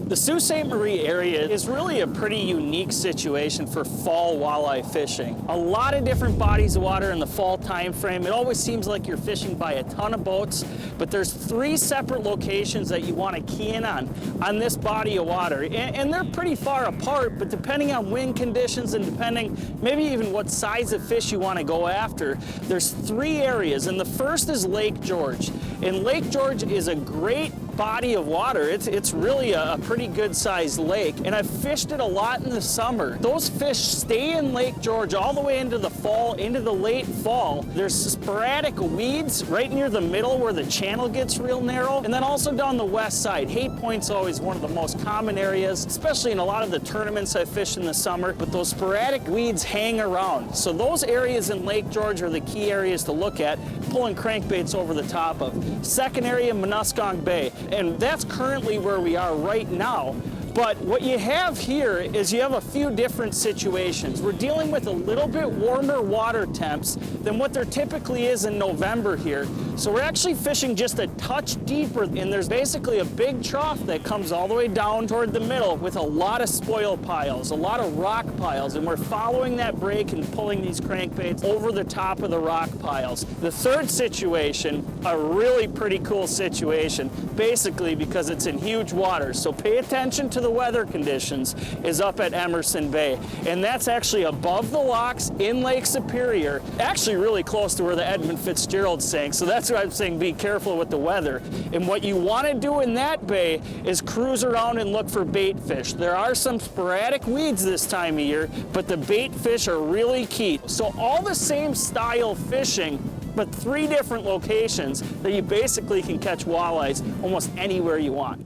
The Sault Ste. Marie area is really a pretty unique situation for fall walleye fishing. A lot of different bodies of water in the fall time frame. It always seems like you're fishing by a ton of boats, but there's 3 separate locations that you want to key in on this body of water. And they're pretty far apart, but depending on wind conditions and depending maybe even what size of fish you want to go after, there's 3 areas. And the first is Lake George. And Lake George is a great body of water. It's really a pretty good sized lake, and I've fished it a lot in the summer. Those fish stay in Lake George all the way into the fall, into the late fall. There's sporadic weeds right near the middle where the channel gets real narrow, and then also down the west side. Hay Point's always one of the most common areas, especially in a lot of the tournaments I fish in the summer, but those sporadic weeds hang around. So those areas in Lake George are the key areas to look at, pulling crankbaits over the top of. Second area, Muskong Bay. And that's currently where we are right now. But what you have here is you have a few different situations. We're dealing with a little bit warmer water temps than what there typically is in November here. So we're actually fishing just a touch deeper, and there's basically a big trough that comes all the way down toward the middle with a lot of spoil piles, a lot of rock piles, and we're following that break and pulling these crankbaits over the top of the rock piles. The third situation, a really pretty cool situation, basically because it's in huge water. So pay attention to the weather conditions, is up at Emerson Bay. And that's actually above the locks in Lake Superior, actually really close to where the Edmund Fitzgerald sank. So that's why I'm saying be careful with the weather. And what you want to do in that bay is cruise around and look for bait fish. There are some sporadic weeds this time of year, but the bait fish are really key. So all the same style fishing, but 3 different locations that you basically can catch walleyes almost anywhere you want.